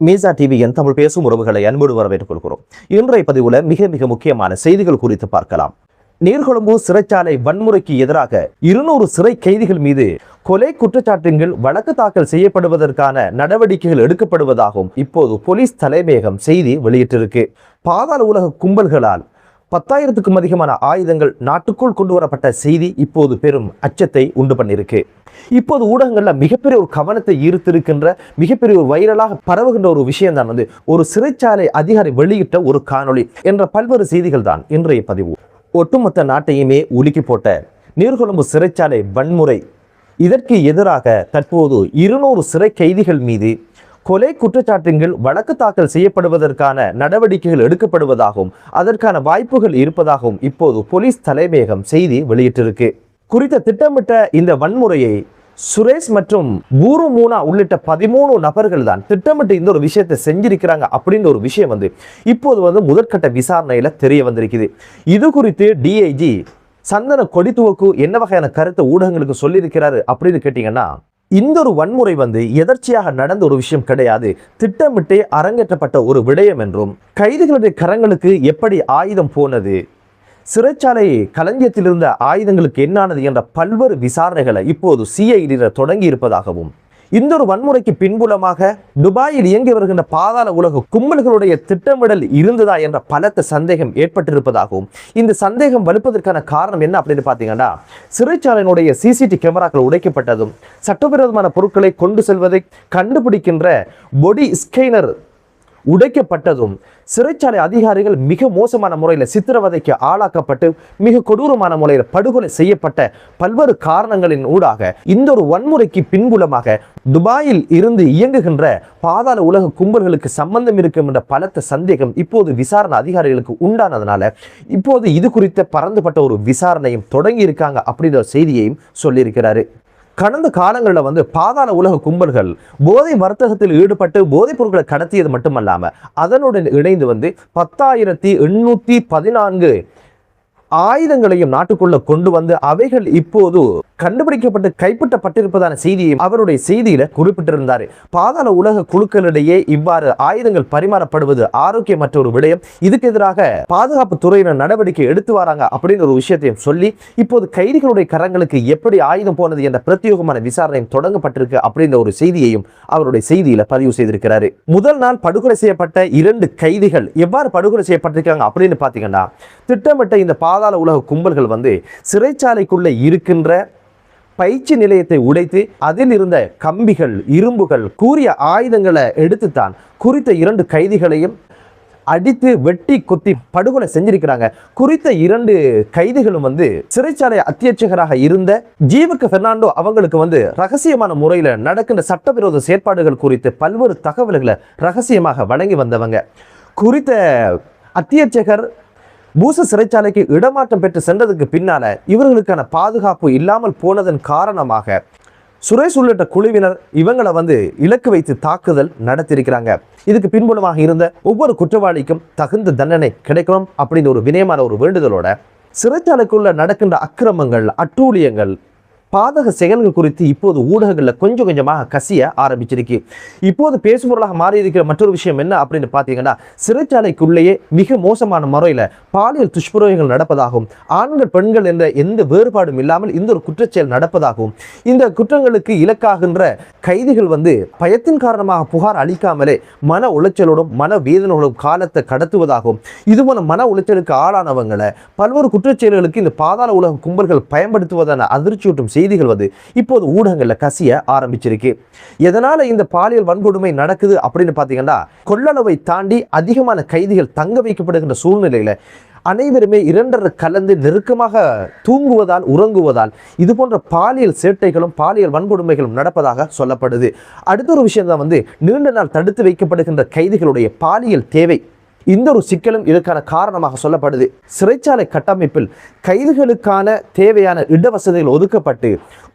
மீசா டிவியின் தமிழ் பேசும் உறவுகளை அன்போடு வரவேற்றுக் கொள்கிறோம். இன்றைய பதிவுல மிக மிக முக்கியமான செய்திகள் குறித்து பார்க்கலாம். நீர்கொழும்பு சிறைச்சாலை வன்முறைக்கு எதிராக 200 சிறை கைதிகள் மீது கொலை குற்றச்சாட்டுகள் வழக்கு தாக்கல் செய்யப்படுவதற்கான நடவடிக்கைகள் எடுக்கப்படுவதாகவும் இப்போது போலீஸ் தலைமையகம் செய்தி வெளியிட்டிருக்கு. பாதாள உலக கும்பல்களால் 10,000க்கும் அதிகமான ஆயுதங்கள் நாட்டுக்குள் கொண்டு வரப்பட்ட செய்தி இப்போது பெரும் அச்சத்தை உண்டு பண்ணியிருக்கு. இப்போது ஊடகங்கள்ல மிகப்பெரிய ஒரு கவனத்தை ஈர்த்திருக்கின்ற மிகப்பெரிய ஒரு வைரலாக பரவுகின்ற ஒரு விஷயம் தான் ஒரு சிறைச்சாலை அதிகாரி வெளியிட்ட ஒரு காணொளி என்ற பல்வேறு செய்திகள் தான் இன்றைய பதிவு. ஒட்டுமொத்த நாட்டையுமே உலுக்கி போட்ட நீர்கொழும்பு சிறைச்சாலை வன்முறை, இதற்கு எதிராக தற்போது 200 சிறை கைதிகள் மீது கொலை குற்றச்சாட்டுகள் வழக்கு தாக்கல் செய்யப்படுவதற்கான நடவடிக்கைகள் எடுக்கப்படுவதாகவும் அதற்கான வாய்ப்புகள் இருப்பதாகவும் இப்போது போலீஸ் தலைமையகம் செய்தி வெளியிட்டிருக்கு. குறித்த திட்டமிட்ட இந்த வன்முறையை சுரேஷ் மற்றும் பூரு மூனா உள்ளிட்ட 13 நபர்கள் தான் திட்டமிட்டு இந்த ஒரு விஷயத்தை செஞ்சிருக்கிறாங்க அப்படின்ற ஒரு விஷயம் இப்போது முதற்கட்ட விசாரணையில தெரிய வந்திருக்குது. இது குறித்து டிஐஜி சந்தன கொடித்துவக்கு என்ன வகையான கருத்தை ஊடகங்களுக்கு சொல்லியிருக்கிறாரு அப்படின்னு கேட்டீங்கன்னா, இந்த ஒரு வன்முறை எதர்ச்சியாக நடந்த ஒரு விஷயம் கிடையாது, திட்டமிட்டே அரங்கேற்றப்பட்ட ஒரு விடயம் என்றும், கைதிகளுடைய கரங்களுக்கு எப்படி ஆயுதம் போனது, சிறைச்சாலை களஞ்சியத்தில் இருந்த ஆயுதங்களுக்கு என்னானது என்ற பல்வேறு விசாரணைகளை இப்போது சிஐடி தொடங்கி இருப்பதாகவும், இந்த ஒரு வன்முறைக்கு பின்புலமாக துபாயில் இயங்கி வருகின்ற பாதாள உலக கும்பல்களுடைய திட்டமிடல் இருந்ததா என்ற பலத்த சந்தேகம் ஏற்பட்டிருப்பதாகவும், இந்த சந்தேகம் வலுப்பதற்கான காரணம் என்ன அப்படின்னு பார்த்தீங்கன்னா, சிறைச்சாலையினுடைய சிசிடிவி கேமராக்கள் உடைக்கப்பட்டதும், சட்டவிரோதமான பொருட்களை கொண்டு செல்வதை கண்டுபிடிக்கின்ற பொடி ஸ்கேனர் உடைக்கப்பட்டதும், சிறைச்சாலை அதிகாரிகள் மிக மோசமான முறையில் சித்திரவதைக்கு ஆளாக்கப்பட்டு மிக கொடூரமான முறையில் படுகொலை செய்யப்பட்ட பல்வேறு காரணங்களின் ஊடாக இந்த ஒரு வன்முறைக்கு பின்புலமாக துபாயில் இருந்து இயங்குகின்ற பாதாள உலக கும்பல்களுக்கு சம்பந்தம் இருக்கும் என்ற பலத்த சந்தேகம் இப்போது விசாரணை அதிகாரிகளுக்கு உண்டானதுனால இப்போது இது குறித்த பரந்துபட்ட ஒரு விசாரணையும் தொடங்கி இருக்காங்க அப்படின்ற செய்தியையும் சொல்லியிருக்கிறாரு. கடந்த காலங்களில் பாதாள உலக கும்பல்கள் போதை வர்த்தகத்தில் ஈடுபட்டு போதைப் பொருட்களை கடத்தியது மட்டுமல்லாமல் அதனுடன் இணைந்து 10,814 ஆயுதங்களையும் நாட்டுக்குள்ள கொண்டு அவைகள் இப்போது கண்டுபிடிக்கப்பட்டு கைப்பற்றப்பட்டிருப்பதான செய்தியை அவருடைய செய்தியில குறிப்பிட்டிருந்தார். பாதாள உலக குழுக்களிடையே இவ்வாறு ஆயுதங்கள் பரிமாறப்படுவது ஆரோக்கியமற்ற ஒரு விடயம், இதுக்கு எதிராக பாதுகாப்பு துறையினர் நடவடிக்கை எடுத்து வராங்க அப்படிங்கிற ஒரு விஷயத்தையும் சொல்லி இப்போது கைதிகளுடைய கரங்களுக்கு எப்படி ஆயுதம் போனது என்ற பிரத்யேகமான விசாரணையும் தொடங்கப்பட்டிருக்கு அப்படின்ற ஒரு செய்தியையும் அவருடைய செய்தியில பதிவு செய்திருக்கிறாரு. முதல் நாள் படுகொலை செய்யப்பட்ட 2 கைதிகள் எவ்வாறு படுகொலை செய்யப்பட்டிருக்காங்க அப்படின்னு பாத்தீங்கன்னா, திட்டமிட்ட இந்த பாதாள உலக கும்பல்கள் சிறைச்சாலைக்குள்ள இருக்கின்ற பயிற்சி நிலையத்தை உடைத்து அதில் இருந்த கம்பிகள், இரும்புகள், கூரிய ஆயுதங்களை எடுத்துத்தான் குறித்த 2 கைதிகளையும் அடித்து வெட்டி கொத்தி படுகொலை செஞ்சிருக்கிறாங்க. குறித்த 2 கைதிகளும் சிறைச்சாலை அத்தியட்சகராக இருந்த ஜீவக பெர்னாண்டோ அவங்களுக்கு ரகசியமான முறையில் நடக்கின்ற சட்டவிரோத செயற்பாடுகள் குறித்து பல்வேறு தகவல்களை ரகசியமாக வழங்கி வந்தவங்க. குறித்த அத்தியட்சகர் பூச சிறைச்சாலைக்கு இடமாற்றம் பெற்று சென்றதுக்கு பின்னால இவர்களுக்கான பாதுகாப்பு இல்லாமல் போனதன் காரணமாக சுரேஷ் உள்ளிட்ட குழுவினர் இவங்களை இலக்கு வைத்து தாக்குதல் நடத்தியிருக்கிறாங்க. இதுக்கு பின்புலமாக இருந்த ஒவ்வொரு குற்றவாளிக்கும் தகுந்த தண்டனை கிடைக்கணும் அப்படின்னு ஒரு வினயமான ஒரு வேண்டுதலோட சிறைச்சாலைக்குள்ள நடக்கின்ற அக்கிரமங்கள், அட்டூழியங்கள், பாதக செயல்கள் குறித்து இப்போது ஊடகங்களில் கொஞ்சம் கொஞ்சமாக கசிய ஆரம்பிச்சிருக்கு. இப்போது பேசுபொருளாக மாறி இருக்கிற மற்றொரு விஷயம் என்ன அப்படின்னு பார்த்தீங்கன்னா, சிறைச்சாலைக்குள்ளேயே மிக மோசமான முறையில் பாலியல் துஷ்பிரயோகங்கள் நடப்பதாகவும், ஆண்கள் பெண்கள் என்ற எந்த வேறுபாடும் இல்லாமல் இந்த ஒரு குற்றச்செயல் நடப்பதாகவும், இந்த குற்றங்களுக்கு இலக்காகின்ற கைதிகள் பயத்தின் காரணமாக புகார் அளிக்காமலே மன உளைச்சலோடும் மன வேதனையோடும் காலத்தை கடத்துவதாகவும், இதுபோல மன உளைச்சலுக்கு ஆளானவங்களை பல்வேறு குற்றச்செயல்களுக்கு இந்த பாதாள உலக கும்பல்கள் பயன்படுத்துவதான அதிர்ச்சியூட்டும் செய்திகள் இப்போது ஊடகங்கள்ல கசிய ஆரம்பிச்சிருக்கு. எதனால இந்த பாலியல் வன்கொடுமை நடக்குது அப்படின்னு பாத்தீங்கன்னா, கொள்ளளவை தாண்டி அதிகமான கைதிகள் தங்க வைக்கப்படுகின்ற சூழ்நிலையில அனைவருமே 2 கலந்து நெருக்கமாக தூங்குவதால், உறங்குவதால் இது போன்ற பாலியல் சேட்டைகளும் பாலியல் வன்கொடுமைகளும் நடப்பதாக சொல்லப்படுது. அடுத்த ஒரு விஷயம் தான் நீண்ட நாள் தடுத்து வைக்கப்படுகின்ற கைதிகளுடைய பாலியல் தேவை, இந்த ஒரு சிக்கலும் இதற்கான காரணமாக சொல்லப்படுது. சிறைச்சாலை கட்டமைப்பில் கைதிகளுக்கான தேவையான இடவசதிகள் ஒதுக்கப்பட்டு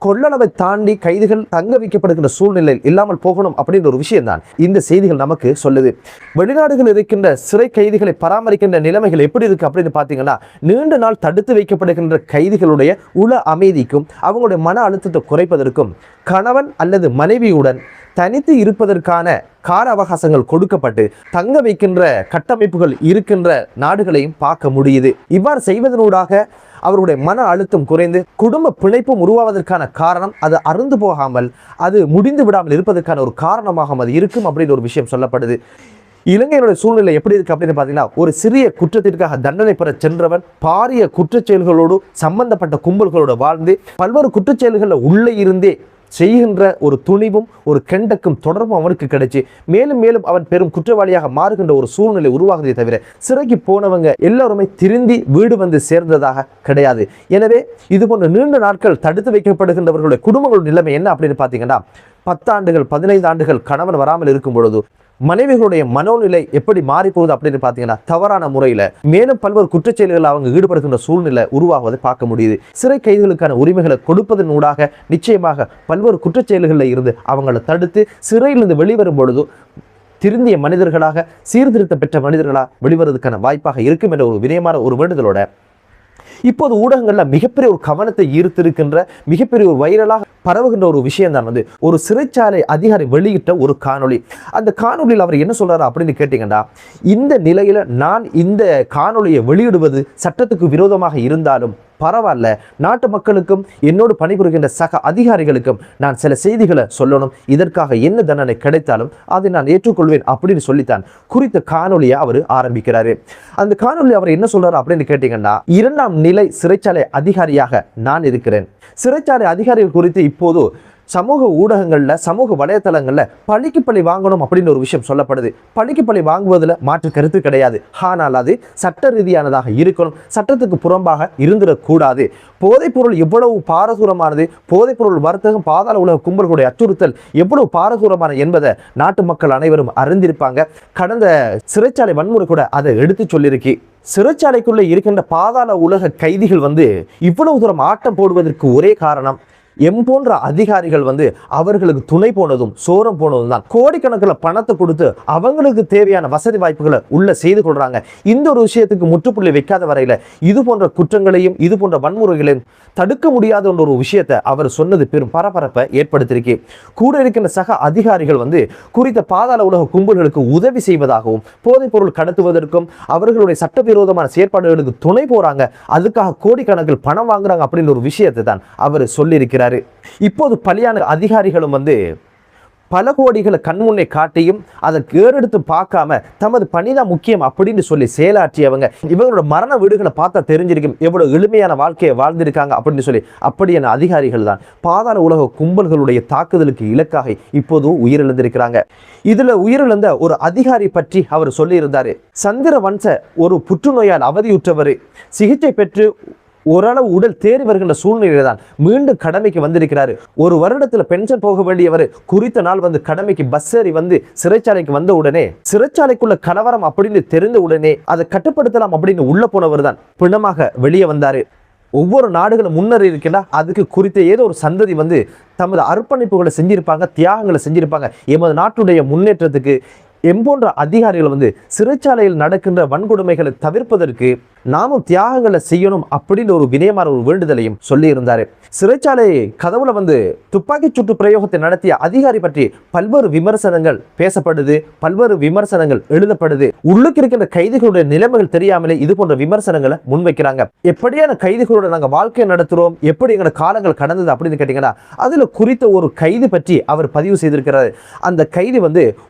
கொள்ளளவை தாண்டி கைதிகள் தங்க வைக்கப்படுகின்ற சூழ்நிலை இல்லாமல் போகணும் அப்படின்ற ஒரு விஷயம் தான் இந்த செய்திகள் நமக்கு சொல்லுது. வெளிநாடுகள் இருக்கின்ற சிறை கைதிகளை பராமரிக்கின்ற நிலைமைகள் எப்படி இருக்கு அப்படின்னு பார்த்தீங்கன்னா, நீண்ட நாள் தடுத்து வைக்கப்படுகின்ற கைதிகளுடைய உள அமைதிக்கும் அவங்களுடைய மன அழுத்தத்தை குறைப்பதற்கும் கணவன் அல்லது மனைவியுடன் தனித்து இருப்பதற்கான கால அவகாசங்கள் கொடுக்கப்பட்டு தங்க வைக்கின்ற கட்டமைப்புகள் இருக்கின்ற நாடுகளையும் பார்க்க முடியுது. இவ்வாறு செய்வதனூடாக அவருடைய மன அழுத்தம் குறைந்து குடும்ப பிணைப்பும் உருவாவதற்கான காரணம் அது அருந்து போகாமல் அது முடிந்து விடாமல் இருப்பதற்கான ஒரு காரணமாக அது இருக்கும் அப்படின்னு ஒரு விஷயம் சொல்லப்படுது. இலங்கையினுடைய சூழ்நிலை எப்படி இருக்கு அப்படின்னு பார்த்தீங்கன்னா, ஒரு சிறிய குற்றத்திற்காக தண்டனை பெற சென்றவன் பாரிய குற்றச்செயல்களோடு சம்பந்தப்பட்ட கும்பல்களோடு வாழ்ந்து பல்வேறு குற்றச்செயல்களில் உள்ளே இருந்தே செய்கின்ற ஒரு துணிவும் ஒரு கெண்டக்கும் தொடர்பும் அவனுக்கு கிடைச்சி மேலும் மேலும் அவன் பெரும் குற்றவாளியாக மாறுகின்ற ஒரு சூழ்நிலை உருவாகுதே தவிர சிறைக்கு போனவங்க எல்லாருமே திருந்தி வீடு வந்து சேர்ந்ததாக கிடையாது. எனவே இது போன்ற நீண்ட நாட்கள் தடுத்து வைக்கப்படுகின்றவர்களுடைய குடும்பங்களுடைய நிலைமை என்ன அப்படின்னு பார்த்தீங்கன்னா, 10 ஆண்டுகள் 15 ஆண்டுகள் கணவன் வராமல் இருக்கும் பொழுது மனைவிகளுடைய மனோநிலை எப்படி மாறி போகுது அப்படின்னு பார்த்தீங்கன்னா, தவறான முறையில் மேலும் பல்வேறு குற்றச்செயல்கள் அவங்க ஈடுபடுகின்ற சூழ்நிலை உருவாகுவதை பார்க்க முடியுது. சிறை கைதிகளுக்கான உரிமைகளை கொடுப்பதன் ஊடாக நிச்சயமாக பல்வேறு குற்றச்செயல்களில் இருந்து அவங்களை தடுத்து சிறையிலிருந்து வெளிவரும் பொழுது திருந்திய மனிதர்களாக சீர்திருத்த பெற்ற மனிதர்களாக வெளிவருவதற்கான வாய்ப்பாக இருக்கும் என்ற ஒரு வினயமான ஒரு வேண்டுதலோட இப்போது ஊடகங்கள்ல மிகப்பெரிய ஒரு கவனத்தை ஈர்த்திருக்கின்ற மிகப்பெரிய ஒரு வைரலாக பரவுகின்ற ஒரு விஷயம் தான் ஒரு சிறைச்சாலை அதிகாரி வெளியிட்ட ஒரு காணொளி. அந்த காணொலியில் அவர் என்ன சொல்றாரு அப்படின்னு கேட்டீங்கன்னா, இந்த நிலையில நான் இந்த காணொலியை வெளியிடுவது சட்டத்துக்கு விரோதமாக இருந்தாலும் பரவாயில்ல, நாட்டு மக்களுக்கும் என்னோடு பணிபுரிகின்ற சக அதிகாரிகளுக்கும் நான் சில செய்திகளை சொல்லணும், இதற்காக என்ன தண்டனை கிடைத்தாலும் அதை நான் ஏற்றுக்கொள்வேன் அப்படின்னு சொல்லித்தான் குறித்த காணொலியை அவர் ஆரம்பிக்கிறாரு. அந்த காணொலி அவர் என்ன சொல்றாரு அப்படின்னு கேட்டீங்கன்னா, 2ஆம் நிலை சிறைச்சாலை அதிகாரியாக நான் இருக்கிறேன். சிறைச்சாலை அதிகாரிகள் குறித்து இப்போது சமூக ஊடகங்கள்ல சமூக வலைத்தளங்கள்ல பழிக்கு பழி வாங்கணும் அப்படின்னு ஒரு விஷயம் சொல்லப்படுது. பழிக்கு பழி வாங்குவதில் மாற்று கருத்து கிடையாது. ஆனால் அது சட்ட ரீதியானதாக இருக்கணும், சட்டத்துக்கு புறம்பாக இருந்துடக்கூடாது. போதைப்பொருள் எவ்வளவு பாரதூரமானது, போதைப்பொருள் வர்த்தகம் பாதாள உலக கும்பல்களுடைய அச்சுறுத்தல் எவ்வளவு பாரதூரமானது என்பதை நாட்டு மக்கள் அனைவரும் அறிந்திருப்பாங்க. கடந்த சிறைச்சாலை வன்முறை கூட அதை எடுத்து சொல்லியிருக்கு. சிறைச்சாலைக்குள்ள இருக்கின்ற பாதாள உலக கைதிகள் இவ்வளவு தூரம் ஆட்டம் போடுவதற்கு ஒரே காரணம் போன்ற அதிகாரிகள் அவர்களுக்கு துணை போனதும் சோரம் போனதும் தான். கோடிக்கணக்கில் பணத்தை கொடுத்து அவங்களுக்கு தேவையான வசதி வாய்ப்புகளை உள்ள செய்து கொள்றாங்க. இந்த ஒரு விஷயத்துக்கு முற்றுப்புள்ளி வைக்காத வரையில இது போன்ற குற்றங்களையும் இது போன்ற வன்முறைகளையும் தடுக்க முடியாத ஒரு விஷயத்தை அவர் சொன்னது பெரும் பரபரப்பை ஏற்படுத்தியிருக்கு. கூட இருக்கின்ற சக அதிகாரிகள் குறித்த பாதாள உலக கும்பல்களுக்கு உதவி செய்வதாகவும் போதைப் பொருள் கடத்துவதற்கும் அவர்களுடைய சட்டவிரோதமான செயற்பாடுகளுக்கு துணை போறாங்க, அதுக்காக கோடிக்கணக்கில் பணம் வாங்குறாங்க அப்படின்னு ஒரு விஷயத்தை தான் அவர் சொல்லியிருக்கிறார். இப்போது பலியான அதிகாரிகளும் பல கோடிகளை கண்முன்னே காட்டியும் அதை ஏறெடுத்து பார்க்காம தமது பணிதான் முக்கியம் அப்படின்னு சொல்லி செயலாற்றியவங்க இவங்களோட மரண வீடுகளை பார்த்தா தெரிஞ்சிருக்கும் எவ்வளவு எளிமையான வாழ்க்கையை வாழ்ந்திருக்காங்க அப்படின்னு சொல்லி. அப்படியான அதிகாரிகள் தான் பாதாள உலக கும்பல்களுடைய தாக்குதலுக்கு இலக்காக இப்போது உயிரிழந்திருக்கிறாங்க. இதுல உயிரிழந்த ஒரு அதிகாரி பற்றி அவர் சொல்லியிருந்தாரு. சந்திர வம்ச ஒரு புற்றுநோயால் அவதியுற்றவர் சிகிச்சை பெற்று ஓரளவு உடல் தேறி வருகின்ற சூழ்நிலையில தான் மீண்டும் கடமைக்கு வந்திருக்கிறாரு. ஒரு வருடத்துல பென்ஷன் போக வேண்டியவர் குறித்த நாள் கடமைக்கு பஸ் ஏறி சிறைச்சாலைக்கு வந்த உடனே சிறைச்சாலைக்குள்ள கலவரம் அப்படின்னு தெரிந்த உடனே அதை கட்டுப்படுத்தலாம் அப்படின்னு உள்ள போனவர் தான் பிணமாக வெளியே வந்தாரு. ஒவ்வொரு நாடுகளும் முன்னேறி இருக்கின்றா அதுக்கு குறித்த ஏதோ ஒரு சந்ததி தமது அர்ப்பணிப்புகளை செஞ்சிருப்பாங்க, தியாகங்களை செஞ்சிருப்பாங்க. எமது நாட்டுடைய முன்னேற்றத்துக்கு போன்ற அதிகாரிகள் சிறைச்சாலையில் நடக்கின்ற வன்கொடுமைகளை தவிர்ப்பதற்கு நாமும் தியாகங்களை செய்யணும் அப்படின்னு ஒரு வினயமான ஒரு வேண்டுதலையும் சொல்லி இருந்தாரு. சிறைச்சாலை கதவுல துப்பாக்கி சுட்டு பிரயோகத்தை நடத்திய அதிகாரி பற்றி பல்வேறு விமர்சனங்கள் பேசப்படுது, பல்வேறு விமர்சனங்கள் எழுதப்படுது. உள்ளுக்கு இருக்கின்ற கைதிகளுடைய நிலைமைகள் தெரியாமலே இது போன்ற விமர்சனங்களை முன்வைக்கிறாங்க. எப்படியான கைதிகளோட நாங்க வாழ்க்கை நடத்துறோம், எப்படி எங்களோட காலங்கள் கடந்தது அப்படின்னு கேட்டீங்கன்னா அதுல குறித்த ஒரு கைதி பற்றி அவர் பதிவு செய்திருக்கிறார். அந்த கைதி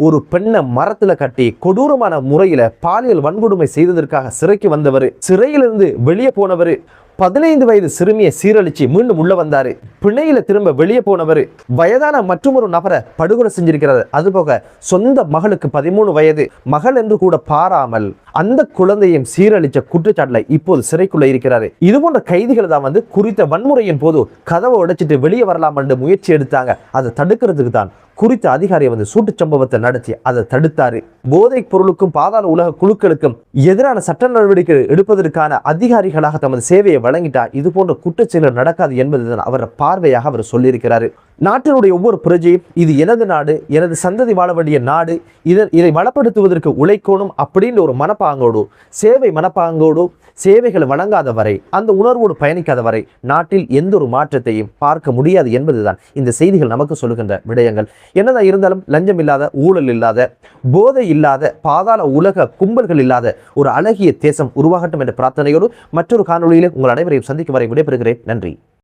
ஒரு பெண்ணை மரத்துல கட்டி கொடூரமான முறையில பாலியல் வன்கொடுமை செய்ததற்காக சிறைக்கு வந்தவர். சிறையிலிருந்து வெளியே போனவர் 15 வயது சிறுமியை சீரழிச்சு மீண்டும் உள்ள வந்தாரு. பிணையில திரும்ப வெளியே போனவர் வயதான மற்றொரு நபரை படுகொலை செஞ்சிருக்கிறார். அதுபோக சொந்த மகளுக்கு 13 வயது மகள் என்று கூட பாராமல் அந்த குழந்தையும் சீரழிச்ச குற்றச்சாட்டுல இப்போது சிறைக்குள்ள இருக்கிறாரு. இது போன்ற கைதிகள் தான் குறித்த வன்முறையின் போது கதவை உடைச்சிட்டு வெளியே வரலாம் என்று முயற்சி எடுத்தாங்க. அதை தடுக்கிறதுக்கு தான் குறித்த அதிகாரி சூட்டு சம்பவத்தை நடத்தி அதை தடுத்தாரு. போதைப் பொருளுக்கும் பாதாள உலக குழுக்களுக்கும் எதிரான சட்ட நடவடிக்கை எடுப்பதற்கான அதிகாரிகளாக தமது சேவையை வழங்கிட்டா இது போன்ற குற்றச்செயல்கள் நடக்காது என்பதுதான் அவர் பார்வையாக அவர் சொல்லியிருக்கிறாரு. நாட்டினுடைய ஒவ்வொரு பிரஜையும் இது எனது நாடு, எனது சந்ததி வாழ வேண்டிய நாடு, இதை வளப்படுத்துவதற்கு உழைக்கணும் அப்படின்ற ஒரு மனப்பாங்கோடு சேவை மனப்பாங்கோடு சேவைகள் வழங்காத வரை, அந்த உணர்வோடு பயணிக்காத வரை நாட்டில் எந்த ஒரு மாற்றத்தையும் பார்க்க முடியாது என்பதுதான் இந்த செய்திகள் நமக்கு சொல்லுகின்ற விடயங்கள். என்னதான் இருந்தாலும் லஞ்சம் இல்லாத, ஊழல் இல்லாத, போதை இல்லாத, பாதாள உலக கும்பல்கள் இல்லாத ஒரு அழகிய தேசம் உருவாகட்டும் என்ற பிரார்த்தனையோடு மற்றொரு காணொளியிலே உங்கள் அனைவரையும் சந்திக்கும் வரை விடைபெறுகிறேன். நன்றி.